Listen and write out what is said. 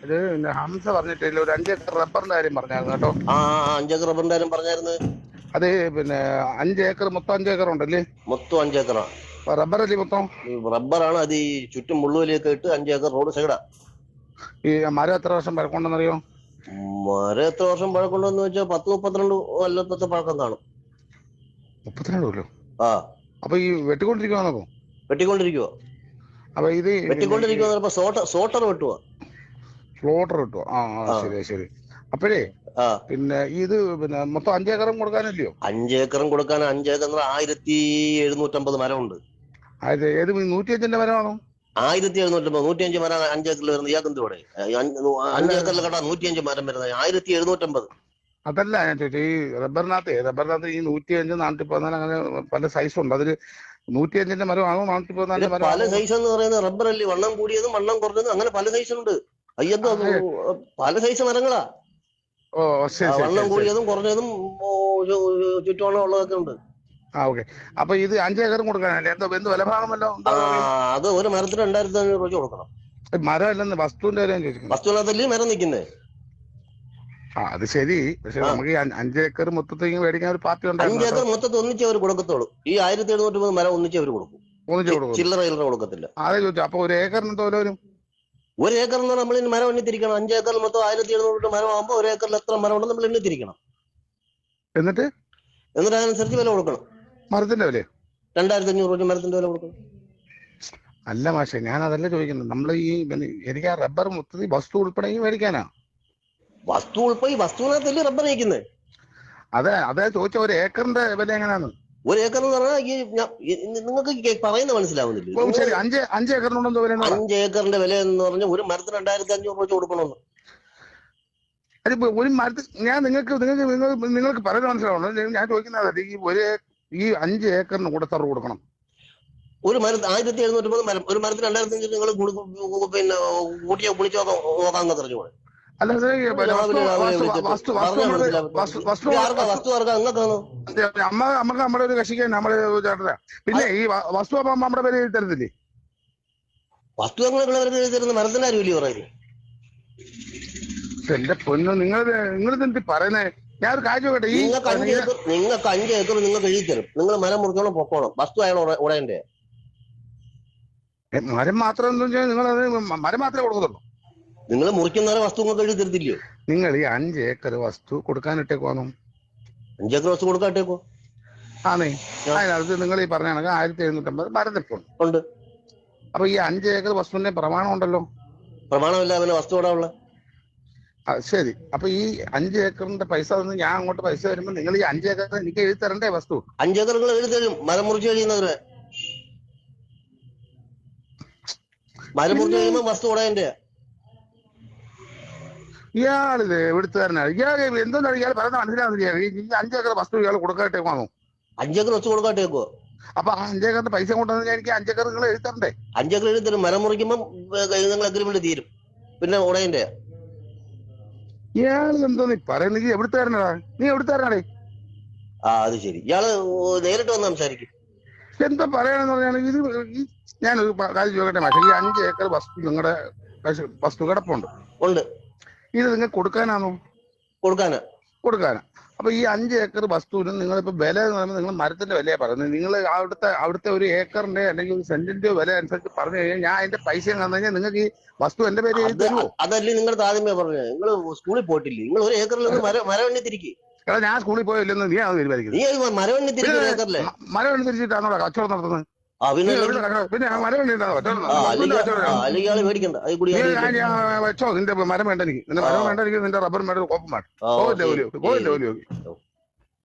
ഇത് പിന്നെ ഹംസ പറഞ്ഞിട്ടില്ല, ഒരു 5 ഏക്കർ റബ്ബറിന്റെ കാര്യം പറഞ്ഞായിരുന്നു കേട്ടോ. 5 ഏക്കർ റബ്ബറിന്റെ കാര്യം പറഞ്ഞായിരുന്നു. അത് പിന്നെ 5 ഏക്കർ, മൊത്തം 5 ഏക്കർ ഉണ്ടല്ലേ? മൊത്തം 5 ഏക്കറാ. റബ്ബർ അല്ലേ മൊത്തം? റബ്ബറാണ്. അത് ഈ ചുറ്റും മുള്ളുവലിയൊക്കെ ഇട്ട് 5 ഏക്കർ റോഡ് സൈഡാ. ഈ മരം എത്ര വർഷം പഴക്കമുണ്ടെന്നറിയോ? മരം എത്ര വർഷം പഴക്കമുണ്ടെന്ന് വെച്ചാൽ 10-32 കൊല്ലത്തെ പഴക്കം കാണും. 32 കൊല്ലോ? ആ. അപ്പൊ ഈ വെട്ടിക്കൊണ്ടിരിക്കുവാന്നോ? വെട്ടിക്കൊണ്ടിരിക്കുവോ? അപ്പൊ ഇത് വെട്ടിക്കൊണ്ടിരിക്കുവോ? സോട്ടർ വെട്ടുക. ഫ്ലോട്ടർ കിട്ടുവോ? ശരി ശരി. അപ്പോഴേ പിന്നെ ഇത് പിന്നെ മൊത്തം 5 ഏക്കറും കൊടുക്കാനല്ലയോ? 5 ഏക്കറും കൊടുക്കാൻ 5 ഏക്കർ 1750 മരമുണ്ട്. ഏത് 105ന്റെ മരമാണോ? 1750, 105 മരം 5 ഏക്കറിൽ വരുന്നത്. ഇയാൾക്ക് എന്തുകൂടെ 5 ഏക്കറിൽ കേട്ടാ 105 മരം വരുന്നത്? 1750. അതല്ല ഞാൻ ചോദിച്ചത്, ഈ റബ്ബറിനകത്ത് ഈ 105, 414 അങ്ങനെ പല സൈസ് ഉണ്ട്. അതില് 105ന്റെ മരമാണോ 414ന്റെ മരം? പല സൈസ് എന്ന് പറയുന്നത് റബ്ബർ അല്ലേ, വണ്ണം കൂടിയതും വണ്ണം കുറഞ്ഞതും അങ്ങനെ പല സൈസ് ഉണ്ട്. അയ്യന്തോ പല സൈസ് മരങ്ങളാ. വണ്ണം കൂടിയതും കുറഞ്ഞതും ചുറ്റുവണ്ണം ഉള്ളതൊക്കെ ഉണ്ട്. ഓക്കെ. അപ്പൊ ഇത് 5 ഏക്കറും കൊടുക്കാനല്ലേ? എന്ത് വിലഭാഗമല്ലോ? അത് ഒരു മരത്തിന് 2500 രൂപ കൊടുക്കണം. മരം അല്ലെന്ന്, വസ്തുവിന്റെ കാര്യം ചോദിക്കുന്നു. വസ്തുവിനകത്തല്ലേ മരം നിൽക്കുന്നത്? അത് ശരി. പക്ഷെ നമുക്ക് 5 ഏക്കർ മൊത്തത്തിൽ മേടിക്കാൻ ഒരു പാർട്ടി ഉണ്ട്. 5 ഏക്കർ മൊത്തത്തിൽ ഒന്നിച്ച് അവർ കൊടുക്കത്തുള്ളൂ. ഈ 1750 മരം ഒന്നിച്ച് അവർ കൊടുക്കും. ചില്ലറ കൊടുക്കത്തില്ല. അതെ ചോദിച്ചു. അപ്പൊ ഒരു ഏക്കറിന് എന്തോ വരും? ഒരു ഏക്കറിന് നമ്മൾ മരം എണ്ണിത്തിരിക്കണം. 5 ഏക്കറിൽ മൊത്തം 1700 മരം ആകുമ്പോൾ ഒരു ഏക്കറിൽ എത്ര മരം ഉണ്ടെന്ന് നമ്മൾ എണ്ണിത്തിരിക്കണം. എന്നിട്ട് അതിനനുസരിച്ച് വില കൊടുക്കണം. മരത്തിന്റെ വില 2500 രൂപ മരത്തിന്റെ വില കൊടുക്കണം. അല്ല മാഷെ, ഞാൻ അതല്ല ചോദിക്കുന്നത്. നമ്മൾ എനിക്ക് ആ റബ്ബർ മൊത്തത്തിൽ വസ്തു ഉൾപ്പെടെ മേടിക്കാനാ. വസ്തു ഉൾപ്പെടെ വസ്തുവിനകത്തല്ലേ റബ്ബർ നയിക്കുന്നത്? അതെ ചോദിച്ച ഒരു ഏക്കറിന്റെ വില എങ്ങനെയാണ്? ഒരു ഏക്കർ എന്ന് പറഞ്ഞാൽ നിങ്ങൾക്ക് പറയുന്നത് മനസ്സിലാവുന്നില്ല. ശരി, 5 ഏക്കറിനുണ്ടോ വില? 5 ഏക്കറിന്റെ വില എന്ന് പറഞ്ഞാൽ ഒരു മരത്തിന് 2500 രൂപ കൊടുക്കണമെന്ന്. അതിപ്പോ ഒരു മരത്തിൽ നിങ്ങൾക്ക് പറയുന്നത് മനസ്സിലാവണം. ഞാൻ ചോദിക്കുന്നത് ഈ 5 ഏക്കറിന് കൂടെ തറ കൊടുക്കണം. ഒരു മരത്തിന് 1750 മരം, ഒരു മരത്തിന് 2500 നിങ്ങൾ പിന്നെ കൂട്ടിയോ കുളിച്ചോ നോക്കാൻ തെരഞ്ഞു. അല്ല, വസ്തു ആർക്കാ? നിങ്ങൾക്കാണോ? നമുക്ക് നമ്മുടെ ഒരു കക്ഷിക്ക് നമ്മുടെ ചേട്ടനാ. പിന്നെ ഈ വസ്തു അപ്പൊ നമ്മുടെ പേര് എഴുതി തരത്തില്ലേ? വസ്തു തരുന്ന മരത്തിന്റെ ആരും ഇല്ലേ പറയുന്നത്? എന്റെ പൊന്നു, നിങ്ങൾ പറയുന്നേ. ഞാൻ ഒരു കാര്യം ചോദിക്കട്ടെ. നിങ്ങൾക്ക് 5 ഏക്കർ നിങ്ങൾക്ക് എഴുതി തരും. നിങ്ങൾ മരം മുറിക്കണം, പൊക്കോണം. വസ്തു അയാൾ ഉടയന്റെ. മരം മാത്രം നിങ്ങളത് മരം മാത്രമേ കൊടുക്കത്തുള്ളൂ. നിങ്ങൾ മുറിക്കുന്നവരെ വസ്തു നിങ്ങൾക്ക് എഴുതി തരത്തില്ലയോ? നിങ്ങൾ ഈ 5 ഏക്കർ വസ്തു കൊടുക്കാനിട്ടേക്കോന്നോ? 5 ഏക്കർ വസ്തു കൊടുക്കാട്ടേക്കോ? ആണേ. അതിനകത്ത് നിങ്ങൾ ഈ പറഞ്ഞ 1750 മരം നിൽപ്പുണ്ട്. അപ്പൊ ഈ 5 ഏക്കർ വസ്തുവിന്റെ പ്രമാണം ഉണ്ടല്ലോ? പ്രമാണമില്ല, അവന് വസ്തു ഇവിടെ ഉള്ള. ശരി. അപ്പൊ ഈ 5 ഏക്കറിന്റെ പൈസ തന്ന് ഞാൻ അങ്ങോട്ട് പൈസ വരുമ്പോ നിങ്ങൾ ഈ 5 ഏക്കർ എനിക്ക് എഴുതി തരണ്ടേ വസ്തു? 5 ഏക്കർ നിങ്ങൾ എഴുതി തരും. മരം മുറിച്ച് കഴിയുന്നവരെ മരം മുറിച്ച് കഴിയുമ്പോ വസ്തു ഉടയന്റെ. ഇയാളിത് എവിടുത്തുകാരനാണ്? ഇയാൾ എന്താണ് ഇയാൾ പറയുന്നത് മനസ്സിലാവുന്നില്ല. ഈ 5 ഏക്കർ വസ്തു ഇയാൾ കൊടുക്കാട്ടേക്കോ? 5 ഏക്കർ വസ്തു കൊടുക്കാട്ടേക്കോ? അപ്പൊ 5 ഏക്കറിന്റെ പൈസ കൊണ്ടുവന്ന് എനിക്ക് 5 ഏക്കർ നിങ്ങൾ എഴുതി തരണ്ടേ? 5 ഏക്കർ എഴുതി തരും. മരം മുറിക്കുമ്പോ നിങ്ങൾ അഗ്രിമെന്റ് തീരും. പിന്നെ ഉടയന്റെ. ഇയാൾ എന്തോ നീ പറയുന്നത്? എവിടുത്തുകാരനാടാ നീ? എവിടുത്തുകാരനാടേ? അത് ശരി. ഇയാള് നേരിട്ട് വന്ന് സംസാരിക്കും. എന്താ പറയാനെന്ന് പറഞ്ഞാൽ ഇത് ഞാനൊരു കാര്യം ചോദിക്കട്ടെ മാഷെ. ഈ 5 ഏക്കർ വസ്തു നിങ്ങളുടെ വസ്തു കിടപ്പുണ്ട്. ഇത് നിങ്ങൾ കൊടുക്കാനാണോ? കൊടുക്കാനാ. അപ്പൊ ഈ 5 ഏക്കർ വസ്തുവിന് നിങ്ങളിപ്പോ വില എന്ന് പറയുമ്പോൾ നിങ്ങൾ മരത്തിന്റെ വിലയെ പറയുന്നത്. നിങ്ങൾ അവിടുത്തെ ഒരു ഏക്കറിന്റെ അല്ലെങ്കിൽ ഒരു സെന്റിന്റെ വില അനുസരിച്ച് പറഞ്ഞു കഴിഞ്ഞാൽ ഞാൻ അതിന്റെ പൈസ തന്നു കഴിഞ്ഞാൽ നിങ്ങൾക്ക് ഈ വസ്തു എന്റെ പേര് എഴുതി തരുമോ? അതല്ലേ നിങ്ങൾ ആദ്യമേ പറഞ്ഞത്? നിങ്ങൾ സ്കൂളിൽ പോയിട്ടില്ലേ? നിങ്ങൾ ഒരു ഏക്കറിൽ മരം എണ്ണി തിരിക്കും. എടാ, ഞാൻ സ്കൂളിൽ പോയില്ലെന്ന് നീ അത് തീരുമാനിക്കുന്നത്. മരം എണ്ണി തിരിച്ചിട്ടാണോ കച്ചവടം നടത്തുന്നത്? പിന്നെ മരം എണ്ണിട്ടാണോ കച്ചവടം? വെച്ചോ. നിന്റെ മരം വേണ്ട എനിക്ക്. നിന്റെ മരം വേണ്ട എനിക്ക്. നിന്റെ റബ്ബർ വേണ്ട, കോപ്പം വേണ്ട.